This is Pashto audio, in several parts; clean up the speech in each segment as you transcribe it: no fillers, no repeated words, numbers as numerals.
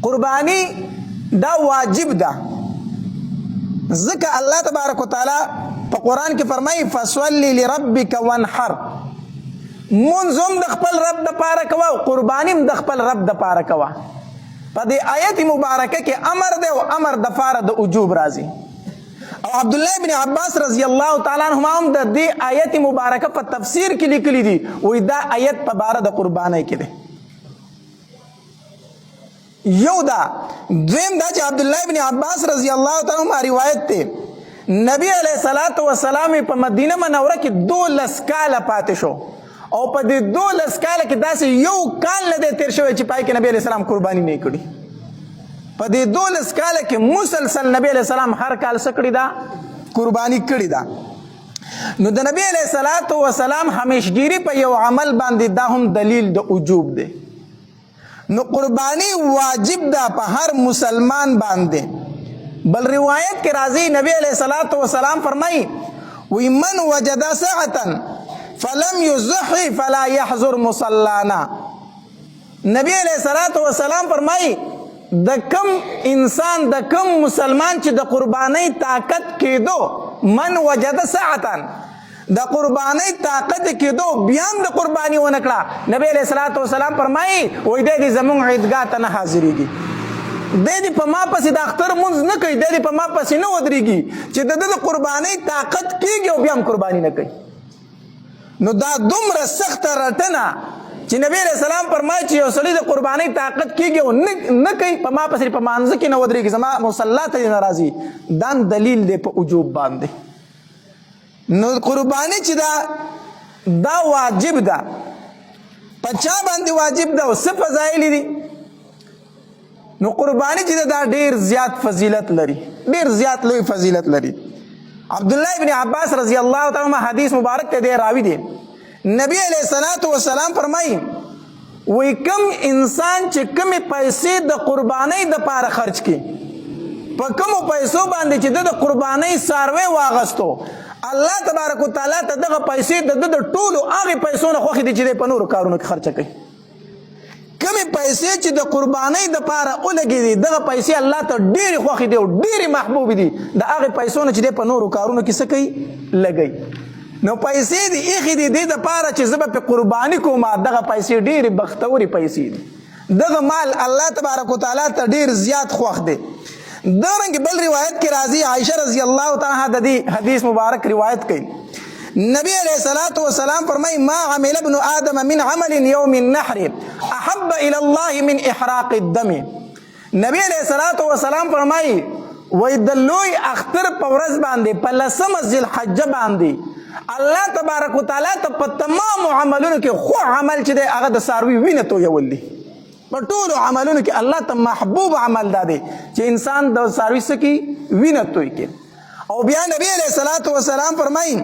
قربانی دا واجب ده، ځکه الله تبارک وتعالی په قرآن کې فرمایي فصلی لربک وانحر، مونځ هم د خپل رب دپاره کوه او قرباني هم د خپل رب دپاره کوه. په دې آیت مبارکه کې امر دی او امر دپاره د وجوب راځي. او عبدالله بن عباس رضی الله تعالی عنهما هم د دې آیت مبارکه په تفسیر کې لیکلي دي، وایي دا آیت په باره د قربانۍ کې دی. یو دا دویم دا چې عبدالله بن عباس رضی الله تعالی عنهما روایت دی، نبی علیه الصلاة والسلام په مدینه منوره کې 12 کاله پاتې شو او په دې 12 کاله کې داسې یو کال نه دی تیر شوی چې پای کې نبی علیه السلام قرباني نه کړي. په دې 12 کاله کې مسلسل نبی علیه السلام هر کال څه کړي ده؟ قرباني کړي ده. نو د نبی علیه الصلاة والسلام همیشګیري په یو عمل باندې دا هم دلیل د وجوب دی. نو قربانی واجب ده په هر مسلمان باندې. بل روایت کې راځي نبی علیہ الصلوۃ والسلام فرمایي وی من وجد ساعة فلم يضحي فلا يحضر مصلانا. نبی علیہ الصلوۃ والسلام فرمایي د کم انسان د کم مسلمان چې د قربانی طاقت کېدو، من وجد ساعة د قربانی طاقت کېدو بیا هم د قربانی ونه کړه، نبی علیہ الصلوۃ والسلام فرمایي وای دی زمونږ عیدګاه ته نه حاضرېږي، دی په ما پسې د اختر مونځ نه کوي، دی په ما پسې نه ودرېږي چې د ده د قربانی طاقت کېږي او بیا هم قربانی نه کوي. نو دا دومره سخته رټنه چې نبی علیہ السلام فرمایي چې یو سړي د قربانی طاقت کېږي او نه کوي، په ما پسې په مانځه کې نه ودرېږي، زما مصلا ته نه راځي، دا دلیل دی په وجوب باندې. نو قربانی چې دا واجب ده. په چا باندې واجب ده او څه فضایل دي؟ نو قربانی چې دا ډیر زیات فضیلت لري، ډیر زیات لوی فضیلت لري. عبدالله ابن عباس رضی الله تعالی عنہ حدیث مبارک ته دی راوی دی، نبی علیہ الصلوۃ والسلام فرمایي وی کم انسان چې کمی پیسې د قربانی د پاره خرج کړي، په کمو پیسو باندې چې د قربانی څاروی واغستو، الله تبارک وتعالی ته دغه پیسې د ټولو هغې پیسو نه خوښې دي چې دی په نورو کارونو کې خرچه کوي. کمې پیسې چې د قربانۍ دپاره ولګېدي دغه پیسې الله ته ډېرې خوښې دي او ډېرې محبوبې دي د هغې پیسو نه چې دی په نورو کارونو کې څه کوي؟ لګوي. نو پیسې دي ایښې دي دې دپاره چې زه به پې قرباني کوم، دغه پیسې ډېرې بختورې پیسې دي، دغه مال الله تبارک وتعالی ته ډېر زیات خوښ دی. دارنګه بل روایت کې راځي، عائشہ رضی الله تعالی عنها د دې حدیث مبارک روایت کوي، نبی علیہ الصلوۃ والسلام فرمایي ما عمل ابن آدم من عمل یوم النحر احب الى الله من احراق الدم. نبی علیہ الصلوۃ والسلام فرمایي وای د لوی اختر په ورځ باندې په 10 ذی الحجه باندې الله تبارک وتعالی ته په تمام عملونو کې خو عمل چې دی هغه د څاروي وینه تویول دي. په ټولو عملونو کې الله ته محبوب عمل دا دی چې انسان د څاروي څه کي؟ وینه توی کړي. او بیا نبی علیہ الصلوۃ والسلام فرمایي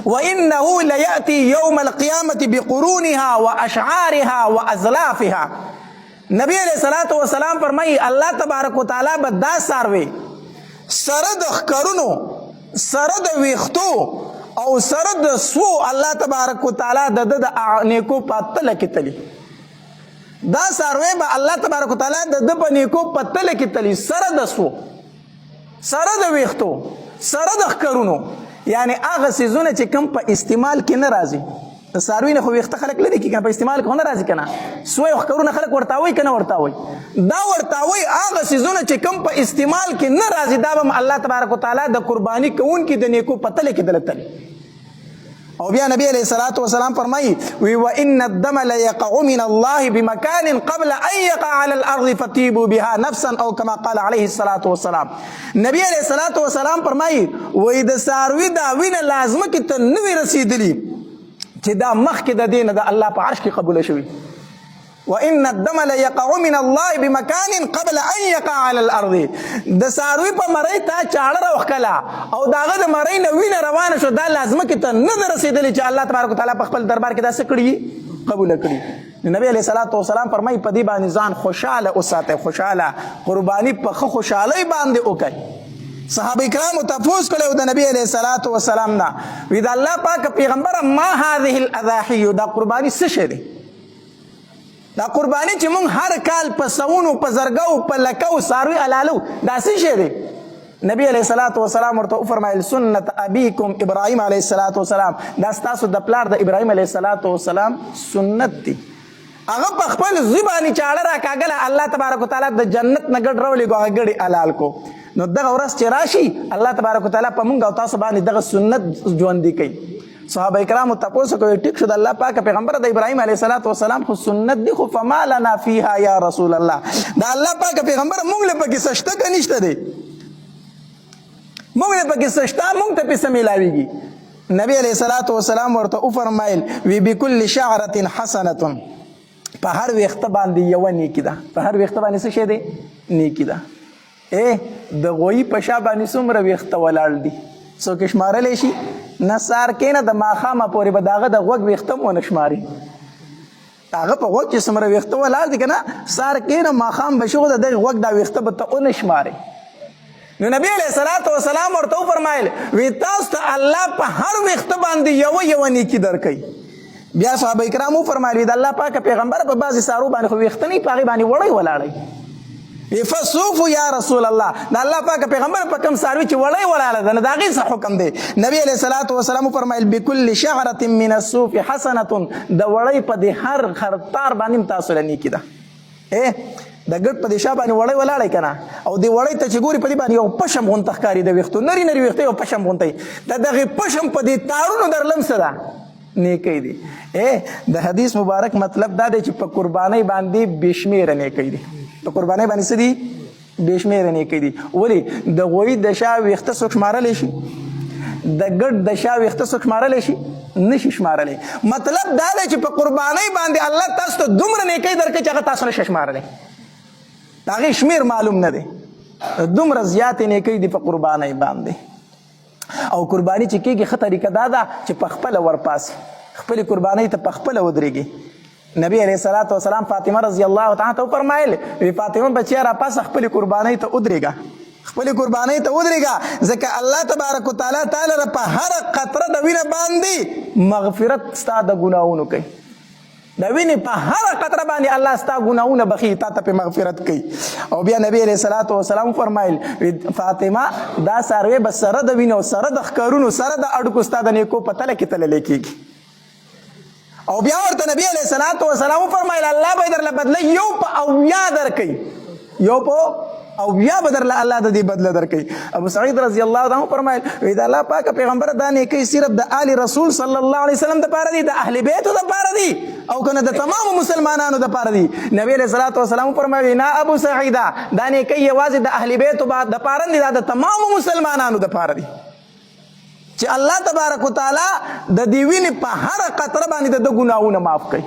وانه لیاتی یوم القیامة بقرونها واشعارها وازلافها. نبی علیہ الصلوۃ والسلام فرمایي الله تبارک وتعالی به دا څاروي سره د ښکرونو، سره د ویښتو او سره د سوو الله تبارک وتعالی د نیکو په تله کې تلي. دا څاروی به الله تبارک وتعالی د په نیکو په تله کې تلي، سره د سوو، سره د ویښتو، سره د ښکرونو، یعنی هغه څیزونه چې کوم په استعمال کې نه راځي. د څاروي نه خو ویښته خلک لري کې په استعمال کې نه راځي که نه، سوی او ښکرونه خلک ورتاوي که نه ورتاوي، دا ورتاوي هغه څیزونه چې کوم په استعمال کې نه راځي دا به الله تبارک وتعالی د قرباني کوونکي د نیکو په تله کې دله تلي. او بیا نبی علیہ الصلوۃ والسلام فرمایي وی وان الدم ليقع من الله بمكان قبل ان يقع على الارض فتيبوا بها نفسا او كما قال عليه الصلوۃ والسلام. نبی علیہ الصلوۃ والسلام فرمایي وی د څاروي دا وینه لازمه کې ته نوی رسیدلی چې دا مخکې د دې نه د الله په عرش کې قبوله شوي. وان الدم ليقع من الله بمكان قبل ان يقع على الارض. د څاروي په مرۍ ته چاړه راوښکله او د هغه د مرۍ نه وینه روانه شو، دا لازمه کې ته نه ده رسېدلې چې الله تبارک وتعالی په خپل دربار کې دا څه کړي؟ قبوله کړي. نبی علیہ الصلوۃ والسلام فرمایي په دې باندې ځان خوشحاله اوساتئ، خوشحاله قرباني په ښه خوشحالۍ باندې وکړئ. صحابه کرامو تفوس کړی د نبی علیہ الصلوۃ والسلام نه، وی د الله پاک پیغمبره ما هذه الاضاحی، دا قرباني څه شی دی؟ دا قرباني چې مونږ هر کال په سونو په زرګو په لکو څاروي حلالو دا څه شی دی؟ نبی علیه الصلاۃ والسلام ورته وفرمایل سنت ابیکم ابراهیم علیه الصلاۃ والسلام، دا ستاسو د پلار د ابراهیم علیه الصلاۃ والسلام سنت دی. هغه په خپل زبانی چاړه راکاږله، الله تبارک وتعالی د جنت نه ګډ راولېږو، هغه ګډې حلال کو. نو دغه ورځ چې راشي الله تبارک وتعالی په مونږ او تاسو باندې دغه سنت ژوندي کوي. صحابه کرامو تاسو کوي ټیک شو د الله پاک پیغمبر د ابراهیم علیه الصلاۃ والسلام خو سنت دی، خو فما لنا فيها یا رسول الله، دا الله پاک پیغمبر مونږ له پکې سشته کنيشته دی، مونږ له پکې سشته مونږ ته پیسې ملاويږي. نبی علیه الصلاۃ والسلام ورته وفرمایل وی بكل شعره حسنه، په هر وخت باندې یو نیکی ده، په هر وخت باندې څه شی دی؟ نیکی ده. د غوی په شا باندې څومره وخت ولاړ دي څوک شمارلی شي؟ نه سار کېنه د ماښامه پورې به د هغه د غوږ ویښته هم ونه شماري، هغه په غوږ چې څومره ویښته ولاړ دي که نه، سار کېنه ماښام به شو د دغه غوږ دا ویښته به ته ونه شماري. نو نبی علیه الصلاۃ والسلام ورته وفرمایل وی تاسو ته الله په هر ویښته باندې یو نیکي درکوي. بیا صحابه کرام وفرمایل د الله پاک پیغمبر په بعضې سارو باندې خو ویښته نه وي، په هغې باندې وړی ولاړی. فصوفو یا رسول الله، د الله پاک پیغمبر په کوم ساروي چې وړی ولاړه ده نو د هغې څه حکم دی؟ نبی علیه الصلاۃ والسلام وفرمایل بكل شعرة من الصوف حسنة، د وړی په دې هر خرتار باندې هم تاسو له نیکي ده. د ګډ په دې شا باندې وړی ولاړی که نه، او دې وړی ته چې ګوري په دې باندې یو پشم غونته ښکاري د ویښتو، نري نري ویښته یو پشم غونته وي، د دغې پشم په دې تارونو درلم څه ده؟ نیکی دی. د حدیث مبارک مطلب دا دی چې په قربانۍ باندې بې شمېره نیکی دی، په قربانۍ باندې څه دي؟ بې شمېره نیکی دي. ولې؟ د غوی د شا ویښته څوک شمارلی شي؟ د ګډ د شا ویښته څوک شمارلی شي؟ نشي شمارلی. مطلب دا دی چې په قربانۍ باندې الله تاسو ته دومره نیکی درکوي چې هغه تاسو نشئ شمارلی، د هغې شمېر معلوم نه دی. دومره زیاتې نیکی دي په قربانۍ باندې. او قرباني چې کېږي ښه طریقه دا ده چې په خپله ورپاسي، خپلې قربانۍ ته په خپله ودرېږي. نبی علیه الصلاۃ والسلام فاطمه رضی الله تعالی ته وفرمایل وی فاطمه بچیا راپاسه خپلې قربانۍ ته ودرېږه، خپلې قربانۍ ته ودرېږه، ځکه الله تبارک وتعالی تعالی په هر قطره د وینه باندې مغفرت ستا د ګناهونو کوي، د وینې په هر قطره باندې الله ستا ګناهونه بخي، تا ته پې مغفرت کوي. او بیا نبی علیه الصلاۃ والسلام فرمایل فاطمه دا څاروی به سره د وینو، سره د ښکرونو، سره د اډکو ستا د نیکو په تله کې تللی کېږي. او بیا ورته نبی علیه الصلاۃ والسلام فرمایل الله به درله بدله یو په اویا درکوي، یو په اویا به درله الله د دې بدله درکوي. ابو سعید رضی الله عنه فرمایل وی د الله پاک پیغمبر دا نیکۍ صرف د آل رسول صلی الله علیه وسلم دپاره دي، د اهل بیتو دپاره دي، او کنه د تمامو مسلمانانو دپاره دي. نبی علیه الصلاۃ والسلام فرمایل نه ابو سعیده دا نیکۍ یوازې د اهل بیتو دپاره دي، دا د تمامو مسلمانانو دپاره دي چې الله تبارک وتعالی د دې وینې په هر قطره باندې د ګناهونه معاف کوي.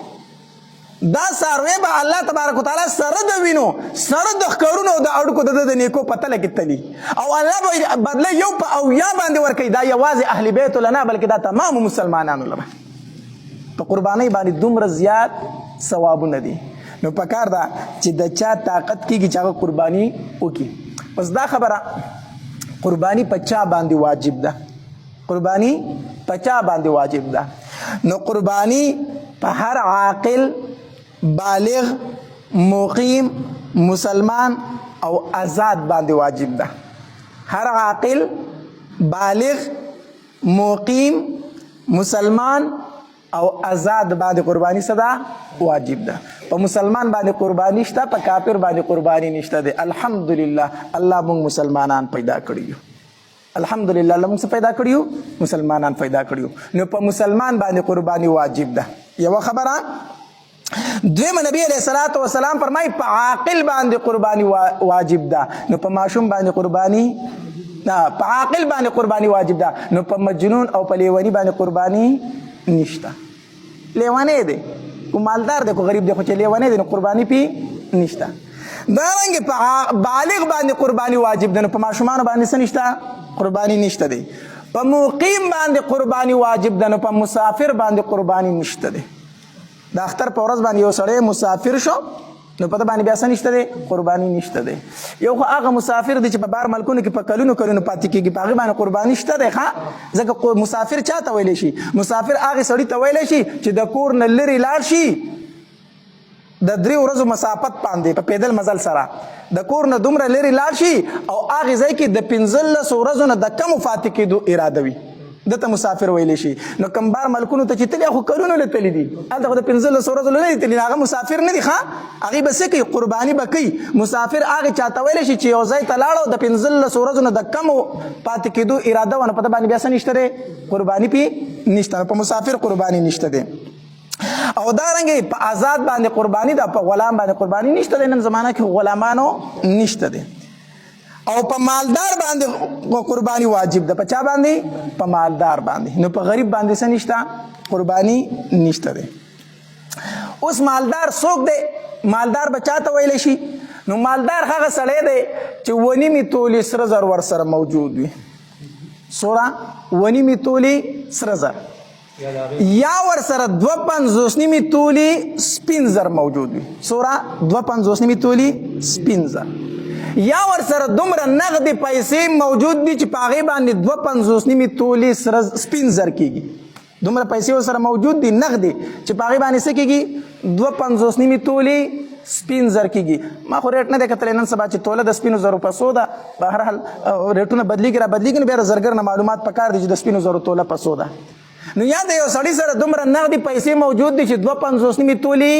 دا څاروی به الله تبارک وتعالی سره د وینو، سره د ښکرونو او د اړکو د نیکو په تله کې تلي، او الله به بدله یو په اویا باندې ورکوي. دا یوازې اهل بیتو له نه بلکې دا تمامو مسلمانانو له په قربانۍ باندې دومره زیات ثوابونه دي. نو پکار ده چې د چا طاقت کېږي چې هغه قرباني وکړي. اوس دا خبره قرباني په چا باندې واجب ده؟ قربانی په چا باندې واجب ده؟ نو قربانی په هر عاقل، بالغ، مقیم، مسلمان او آزاد باندې واجب ده. هر عاقل، بالغ، مقیم، مسلمان او آزاد باندې قربانی څه ده؟ واجب ده. په مسلمان باندې قربانی شته، په کافر باندې قربانی نشته ده. الحمدلله الله موږ مسلمانان پیدا کړي یو، الحمدلله الله موږ پیدا کړیو، مسلمانان پیدا کړیو. نو په مسلمان باندې قرباني واجب ده. یو خبره دویم نبی علیہ الصلوۃ والسلام فرمای په عاقل باندې قرباني واجب ده. نو په ماشوم باندې قرباني نه، په عاقل باندې قرباني واجب ده. نو په مجنون او په لیونی باندې قرباني نشته. لیونی دی کو مالدار دی کو غریب دی، خو چې لیونی دی نو قرباني پی نشته. دارنګه په بالغ باندې قرباني واجب ده. نو په ماشومان باندې څه نشته؟ قربانی نشته دی. په مقیم باندې قربانی واجب ده. نو په مسافر باندې قربانی نشته دی. د اختر په ورځ باندې یو سړی مسافر شو نو په ده باندې بیا څه نشته دی؟ قربانی نشته دی. یو خو هغه مسافر دی چې په بار ملکونو کې په کلونو کلونو پاتې کېږي، په هغې باندې قربانی شته دی. ځکه مسافر چا ته ویلی شي؟ مسافر هغې سړي ته ویلی شي چې د کور نه لرې لاړ شي، د 3 ورځو مسافت باندې په پیدل مزل سره د کور نه دومره لرې لاړ شي او هغې ځای کې د 15 ورځو نه د کمو پاتې کېدو اراده وي دته مسافر ویلی شي. نو کوم بار ملکونو ته چې تللی خو کلونو له تللی دي هلته خو د 15 ورځو نه دي تللی هغه مسافر نه دي ښه هغې به څه کوي قرباني به کوي. مسافر هغې چاته ویلی شي چې یو ځای ته لاړو د 15 ورځو نه د کمو پاتې کېدو اراده ونه په ده باندې بیا څه نشته دی قرباني پې نشته په مسافر قرباني نشته دی. او دارنګې په آزاد باندې قرباني ده په غلام باندې قرباني نشته دی. نن زمانه کې غلامانو نشته دی. او په مالدار باندې قرباني واجب ده. په چا باندې؟ په مالدار باندې. نو په غریب باندې څه نشته قرباني نشته دی. اوس مالدار څوک دی؟ مالدار به چا ته ویلی شي؟ نو مالدار هغه سړی دی چې 1.5 تولې سره زر ورسره موجود وي. څومره؟ 1.5 تولې سره زر یا ورسره 2.5 تولې سپین زر موجود وي. څومره؟ 2.5 تولې سپین زر یا ورسره دومره نغدې پیسې موجود دي چې په هغې باندې 2.5 تولې سره سپین زر کېږي. دومره پیسې ورسره موجود دي نغدې چې په هغې باندې څه کېږي 2.5 تولې سپین زر کېږي. ما خو ریټ نه دی کتلی نن سبا چې توله د سپینو زرو په څو ده. په هر حال ریټونه بدلېږي را بدلېږي نو بیا د زرګر نه معلومات پکار دي چې د سپینو زرو توله په څو ده. نو یا د یو سړي سره دومره نغدې پیسې موجود دي چې 2.5 تولې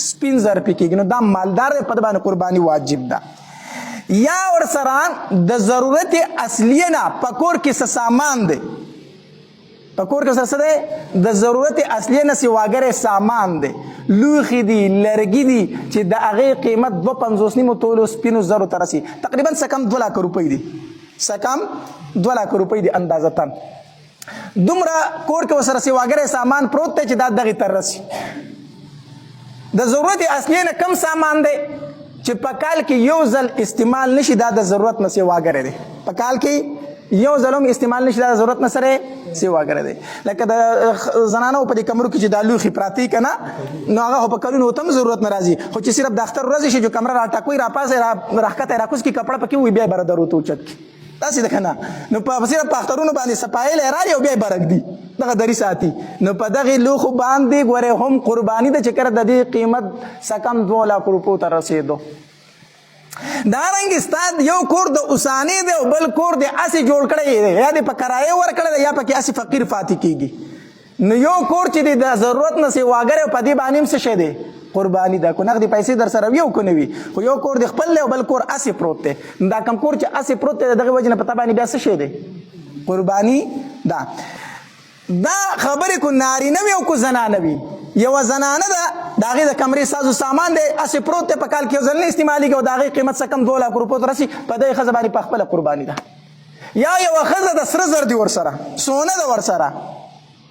سپین زر پې کېږي نو دا مالدار دی په ده باندې قرباني واجب ده. یا ورسره د ضرورت اصلیه نه په کور کې څه سامان دی په کور کې څه دی د ضرورت اصلیه نه سواګرې سامان دی لوښي دي لرګي دي چې د هغې قیمت 2.5 تولو سپینو زرو ته رسي تقریبا څه کم 2 لک روپۍ دي څه کم 2 لک روپۍ دي اندازتاً. دومره کور کې ورسره سواګرې سامان پروت دی چې دا دغې ته رسي. د ضرورت اصلیه نه کم سامان دی چې په کال کې یو ځل استعمال نشي دا د ضرورت نه سواګری دی. په کال کې یو ځل هم استعمال نشي دا د ضرورت نه سره سواګری دی. لکه د زنانو په دې کمرو کې چې دا لوښي پراته وي که نه نو هغه خو په کلونو ته هم ضرورت نه راځي خو چې صرف د اختر ورځې شي چې کمره راټاکوي راپاسئ راښکته راکوز کړي کپړه پکې وي بیا یې بره دروته اوچت کړي داسې ده که نه. نو په صرف په اخترونو باندې صفایل رالي او بیا یې برک دي دغه دري ساتي. نو په دغې لوښو باندې ګورې هم قرباني ده چې کله د دې قیمت څه کم 2 لک روپو ته رسېدو. دارنګې ستا یو کور د اوسانې دی او بل کور د اسې جوړ کړی دی یا دې په کرایې ورکړی دی یا پکې اسې فقیر پاتې کېږي. نو یو کور چې دی د ضرورت نه سواګری او په دې باندې هم څه شی دی قرباني ده. کو نغدې پیسې در سره وي او که نه وي خو یو کور د خپل دی او بل کور اسې پروت دی. دا کم کور چې اسې پروت دی د دغې وجې نه په تا باندې بیا څه شی دی قرباني ده. دا خبرې کو نارینه وي او کو زنانه وي. یوه زنانه ده د هغې د کمرې سازو سامان دی اسې پروت دی په کال کې یو ځل نه استعمالېږي او د هغې قیمت څه کم 2 لک روپو ته رسي په دغې ښځه باندې په خپله قرباني ده. یا یوه ښځه د سره زر دي ورسره سونه ده ورسره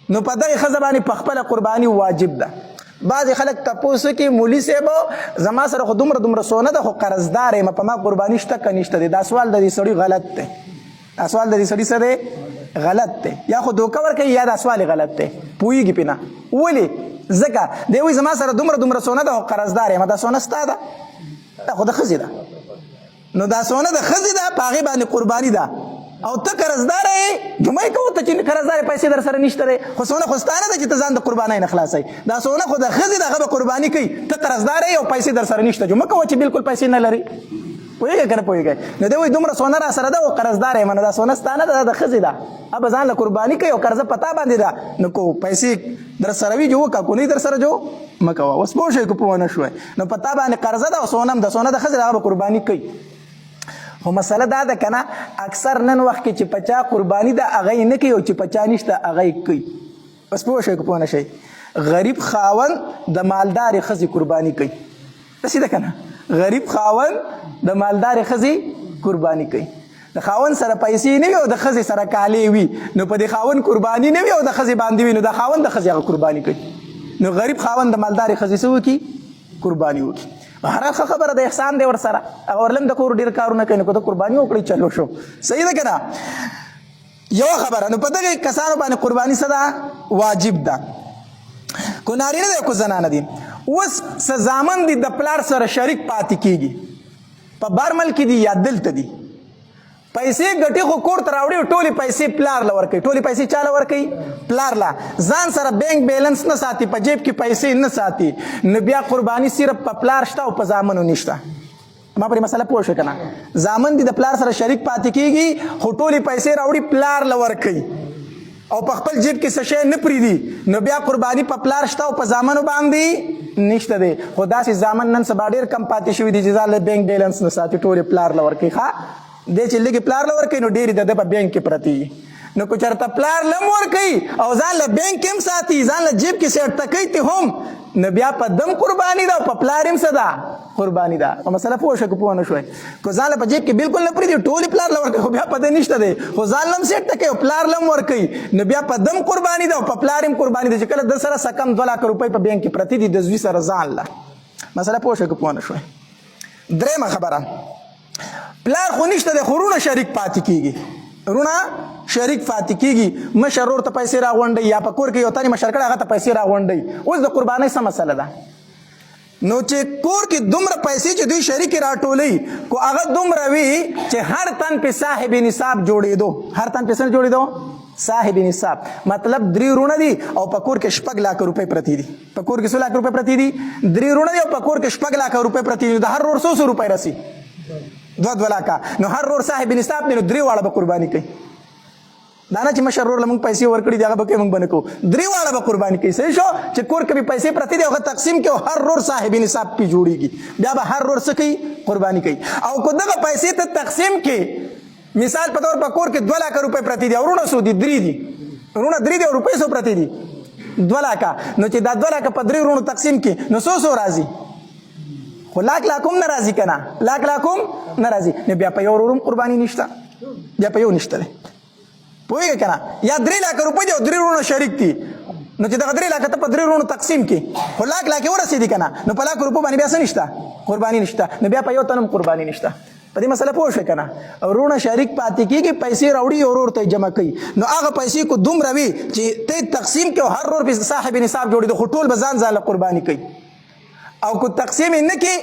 نو په دغې ښځه باندې په خپله قرباني واجب ده. بعضې خلک تپوس کوي مولي صاحب زما سره خو دومره سونه ده خو قرضدار یم په ما قرباني شته که نشته دی. دا سوال د دې سړي غلط دی. دا سوال د دې سړي څه دی غلط دی. یا خو دوکه ورکوي یا دا سوال غلط دی پوهېږي پې نه. ولې ځکه دی وایي زما سره دومره سونه ده خو قرضدار یم دا سونه ستا ده دا خو د ښځې ده. نو دا سونه د ښځې ده په هغې باندې قرباني ده او ته قرضداره یې جمعه یې کوو ته چې قرضدار پیسې در سره نشته دی خو سونه خو ستا نه ده چې ته ځان د قربانۍ نه خلاصوي. دا سونه خو د ښځې ده هغه به قرباني کوي ته قرضدار یې او پیسې در سره نشته جمعه کوه چې بالکل پیسې نه لري. پوهېږئ که نه پوهېږئ. نو دی وایي دومره سونه را سره ده او قرضدار یم نو دا سونه ستا نه ده دا د ښځې ده هغه به ځان له قرباني کوي او قرضه په تا باندې ده. نو کو پیسې در سره وي جو وکړه کو نه در سره جو مه کوه. اوس پوه شوئ که پوه نه شوئ نو په تا باندې قرضه ده او سونه هم ده سونه د ښځې ده هغه به قرباني کوي. خو مسله دا ده که نه اکثر نن وخت کې چې په چا قرباني ده هغه یې نه کوي او چې په چا نشته هغه یې کوي. بس پوه شئ که پوه نه شئ. غریب خاوند د مالدارې ښځې قرباني کوي. داسې ده که نه غریب خاوند د مالدارې ښځې قرباني کوي. د خاوند سره پیسې نه وي او د ښځې سره کالې وي نو په دې خاوند قرباني نه وي او د ښځې باندې وي نو د خاوند د ښځې هغه قرباني کوي. نو غریب خاوند د مالدارې ښځې څه وکړي قرباني وکړي. هر ښه خبره د احسان دی ورسره هغه ورله هم د کور ډېر کارونه کوي نو که ته قرباني وکړئ چلو شو صحیح ده که نه. یوه خبره نو په دغې کسانو باندې قرباني څه ده واجب ده. کو نارینه دی کو زنانه دي. اوس څه زامن دي د پلار سره شریک پاتې کېږي په بار ملک دي یا دلته دي پیسې ګټي خو کور ته راوړي ټولې پیسې پلار له ورکوي ټولې پیسې چا له ورکوي پلار له ځان سره بینک بیلنس نه ساتي په جیب کې پیسې نه ساتي نو بیا قرباني صرف په پلار شته او په زامنو نشته ما پرې مسله پوه شو که نه زامن دي د پلار سره شریک پاتې کېږي خو ټولې پیسې راوړي پلار له ورکوي او په خپل جیب کې څه شی نه پرېږدي نو بیا قرباني په پلار شته او په زامنو باندې نشته دی خو داسې زامن نن سبا ډېر کم پاتې شوي دي چې ځان له بینک بیلنس نه ساتي ټولې پلار له ورکوي ښه دی چې لږې پلار له ورکوي نو ډېرې د ده په بینک کې پرتې وي نو که چېرته پلار له هم ورکوي او ځان له بینک کې هم ساتي ځان له جیب کې سیټ تکوي ته هم نو بیا په دم قرباني ده او په پلار هم څه ده قرباني ده په مسله پوه شوه که پوه نه شوی که ځان له په جیب کې بلکل نه پرېږدي ټولې پلار له ورکوي خو بیا په ده نشته دی خو ځان له هم سیټ تکوي او پلار له هم ورکوي نو بیا په دم قرباني ده او په پلار هم قرباني ده چې کله د سره څه کم 2 لک روپۍ په بینک کې پرتې دي د زوی سره ځان له مسله پوه شوه که پوه نه شوی درېیمه خبره پلار خو نشته دی خو رونه شریک پاتې کېږي رونه شریک پاتې کېږي مشر ورور ته پیسې راغونډوي یا په کور کې یو تانې مشر کړی هغه ته پیسې راغونډوي اوس د قربانۍ څه مسله ده نو چې کور کې دومره پیسې چې دوی شریکې راټولوي خو هغه دومره وي چې هر تن پې صاحب نصاب جوړېدو هر تن پې څه جوړېدو صاحب نصاب مطلب 3 رونه دي او په کور کې 6 لک روپۍ پرتې دي په کور کې 100 لک روپۍ پرتې دي 3 رونه دي او په کور کې 6 لک روپۍ پرتې دي د هر ورور 100 روپۍ رسي 2 لکه نو هر ورور صاحب نصاب دی نو 3 واړه به قرباني کوي دا نه چې مشر ورور له موږ پیسې ورکړي دي هغه به کوي موږ به نه کوو 3 واړه به قرباني کوي صحیح شو چې کور کې به پیسې پرتې دي هغه تقسیم کوي او هر ورور صاحب نصاب پې جوړېږي بیا به هر ورور څه کوي قرباني کوي او که دغه پیسې ته تقسیم کې مثال په طور په کور کې 2 لک روپۍ پرتې دي او رونه څو دي 3 دي رونه 3 دي او روپۍ څو پرتې دي 2 لکه نو چې دا 2 لکه په 3 رونو تقسیم کې نو څو راځي خو لاک هم نه راځي که نه لاک هم نه راځي نو بیا په یو ورور هم قرباني نشته بیا په یو نشته دی پوهېږې که نه یا 3 لک روپۍ دي او 3 رونه شریک دي نو چې دغه 3 لکه ته په 3 رونو تقسیم کې خو لاک ورسېدي که نه نو په لاک روپو باندې بیا څه نشته قرباني نشته نو بیا په یو تن هم قرباني نشته په دې مسله پوه شوې که نه رونه شریک پاتې کېږي پیسې راوړي او ورور ته یې جمع کوي نو هغه پیسې کو دومره وي چې ته تقسیم کې او هر ورور پې صاحب نصاب جوړېدو خو ټول به ځان له قرباني کوي او که تقسیم یې نه کړي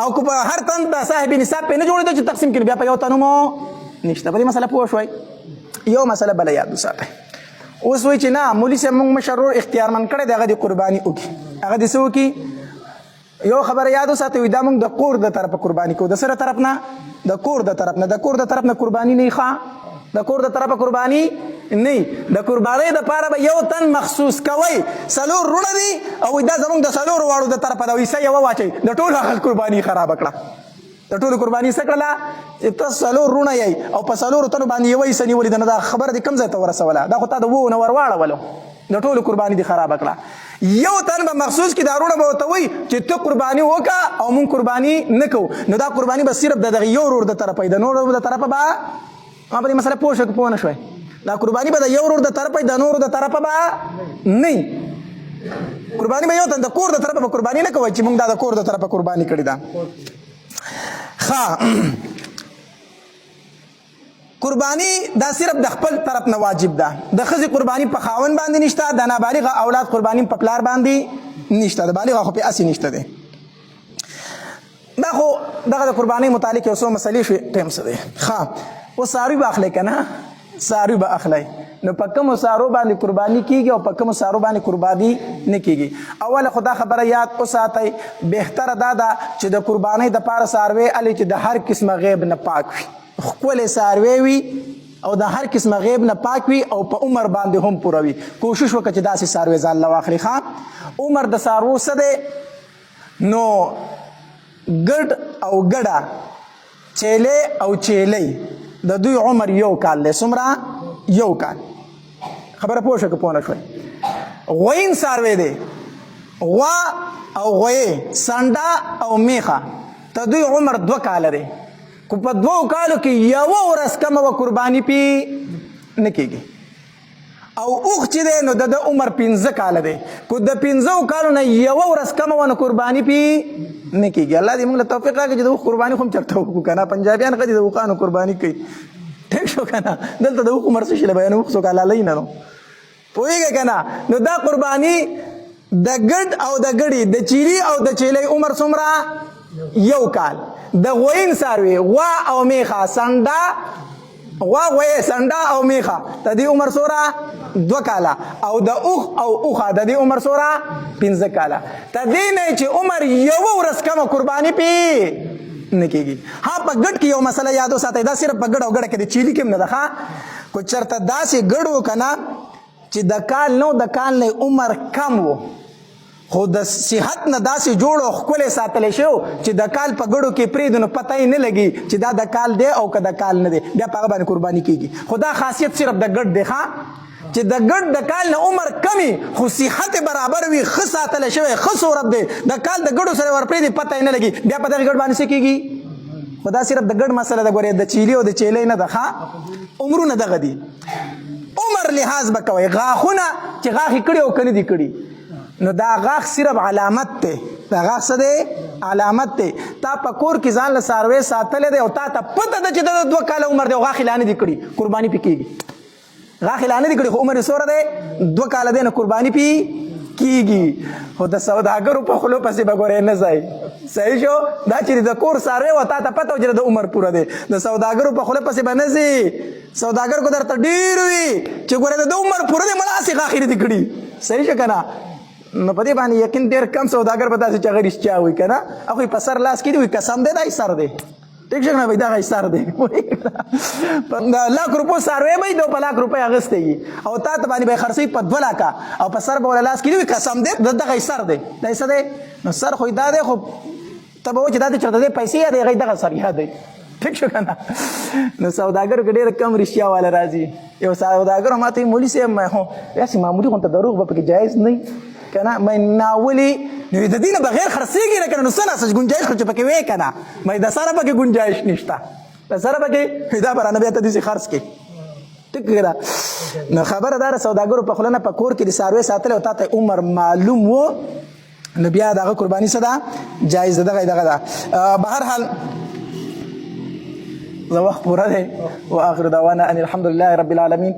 او که په هر تن د صاحب نصاب پې نه جوړېدو چې تقسیم کړي بیا په یو تن هم نشته په دې مسله پوه شوئ یو مسله بله یاد وساتئ اوس وایي چې نه مولي صاحب موږ مشر ورور اختیارمند کړی دی هغه دې قرباني وکړي هغه دې څه وکړي یو خبره یاد وساتئ دا موږ د کور د طرفه قرباني کوو د سره طرف نه د کور د طرف نه قرباني نه ښه د کور د طرفه قرباني نه د قربانۍ دپاره به یو تن مخصوص کوئ 4 رونه دي او دا زموږ د 4 واړو د طرفه ده حصه یوه واچئ د ټولو هغه قرباني خرابه کړه د ټولو قرباني څه کړله چې ته 4 رونه یئ او په 4 تنو باندې یوه حصه نیولې ده نو دا خبره دې کوم ځای ته ورسوله دا خو تا د 2 نه ور واړولو د ټولو قرباني دې خرابه کړه یو تن به مخصوص کې دا رونه به ورته وایي چې ته قرباني وکړه او مونږ قرباني نه کوو نو دا قرباني به صرف د دغه یو ورور د طرفه د نور ورور د طرفه به ما په دې مسله پوه شوه که پوه نه شوی دا قرباني به د یو ورور د طرفه د نورو د طرفه به نه قرباني به یو تن د کور د طرفه به قرباني نه کوئ چې مونږ دا د کور د طرفه قرباني کړې ده قرباني دا صرف د خپل طرف نه واجب ده د ښځې قرباني په خاوند باندې نشته د نابالغه اولاد قرباني په پلار باندې نشته د بالغه خو په اسې نشته دی دا خو دغه د قربانۍ متعلق یو څو مسلې شوې ټایم څه دی ښه اوس څاروي به اخلی که نه څاروي به اخلی نو په کومو څارو باندې قرباني کېږي او په کومو څارو باندې قرباني نه کېږي اوله خو دا خبره یاد وساتئ بهتره دا ده چې د قربانۍ دپاره څاروی الې چې د هر قسمه غیب نه پاک وي ښکلې څاروی وي او د هر قسمه غیب نه پاک وي او په عمر باندې هم پوره وي کوشش وکړه چې داسې څاروی ځان له واخلي ښه عمر د څاروو څه دی نو ګډ او ګډه چیلې او چیلۍ د دوی عمر 1 کال دی څومره 1 کال خبره پوه شوه که پوه نه شوی غوین څاروی دی غوا او غویې سنډه او میخه د دوی عمر 2 کاله دی خو په 2 کالو کې یوه ورځ کمه وه قرباني پې نه کېږي او اوښ چې دی نو د عمر 15 کاله دی خو د 15 کالو نه یوه ورځ کمه وه نو قرباني پې نه کېږي الله دې موږ له توفیق راکړي چې د اوښ قرباني خو هم چېرته وکړو که نه پنجابیان ښه دي د اوښانو قرباني کوي ټیک شو که نه دلته د اوښ عمر څه شي له بیانو اوښ څوک حلالوي نه نو پوهېږې که نه نو دا قرباني د ګډ او د ګډې د چیلي او د چیلۍ عمر څومره یو کال د غوین ساروی غوا او میخه سنډا غوا غوی سنډا او میخه د دې عمر سوره 2 کاله او د اوخ او اوخه د دې عمر سوره 15 کاله ته دې نه چې عمر یو ورځ کم قرباني پی نه کېږي. ها په ګډ کې یو مسله یادو ساتئ دا صرف په ګډ او ګډه کې د چیلي کې نه ده ښه کو چېرته داسې ګډ و که نه چې د کال نو د کال نه عمر کم و خو د صحت نه داسې جوړ او ښکلی ساتلی شو چې د کال په ګډو کې پرېږدو نو پته یې نه لګي چې دا د کال دی او که د کال نه دی بیا په هغه باندې قرباني کېږي. خو دا خاصیت صرف د ګډ دی چې د ګډ د کال نه عمر کمی خو صحت برابر وي ښه ساتلی شوی ښه صورت دی د کال د ګډو سره ورپرېږدي پته یې نه لګي بیا په دغې ګډ باندې څه کېږي. خو دا صرف د ګډ مسله ده ګورې د چیلي او د چیلۍ نه ده عمرونه دغه دي. عمر لحاظ به کوئ غاښونه چې غاښ یې کړي او که نه دي کړي نو دا غاښ صرف علامت دی دا غاښ څه دی علامت دی. تا په کور کې ځان له څاروی ساتلی دی او تا ته پته ده چې د 2 کاله عمر دی او غاښ یې لا نه دي کړي قرباني پې کېږي. غاښ یې لا نه دي کړي خو عمر یې څومره دی 2 کاله دی نو قرباني پې کېږي. خو د سوداګرو په خولو پسې به ګورې نه ځئ صحیح شو دا چې د کور څاروی و تا ته پته و چې د عمر پوره دی د سوداګرو په خوله پسې به نه ځي سوداګر کو درته ډېر وي چې ګورې د مر پوره دی مړه هسې غاښ یې نه دي کړي صحیح شو که نه نو په دې باندې یقین ډېر کم سوداګر به داسې چې هغه رښتیا وایي که نه هغوی په سر لاس کېږي وایي قسم دی دا یې سر دی ټیک شو که نه وایي دغه یې سر دی د لاک روپو څاروی به یي په لاک روپۍ اخیستی وي او تا ته باندې به یې خرڅوي په 2 لاکه او په سر به ورله لاس کېږي وایي قسم دی دغه یې سر دی دا یې څه دی نو سر خو یې دا دی خو ته به وایي چې دا دی چېرته دی پیسې یاد دی هغه یې دغه سر یاد دی ټیک شو که نه نو سوداګرو کې ډېر کم رښتیا والا راځي. یو سوداګر ما ته مولي صاحب داسې معمولي غونته دروغ به پکې جایز نه وي که نه مې ناولي نو د دې نه بغیر خرڅېږي نه که نه نو څه نسج گنجایش خو چې پکې وې که نه مې د سره پکې گنجایش نشته د سره پکې دا به رانه بیا ته داسې خرڅ کړي ټیک که نه. نو خبره دا ده سوداګرو په خوله نه په کور کې د څاروی ساتلی او تا ته عمر معلوم و نو بیا د هغه قرباني څه ده جایز ده دغه ده. بهرحال زه وخت پوره دی و آخر دعوانا ان الحمد لله رب العالمین.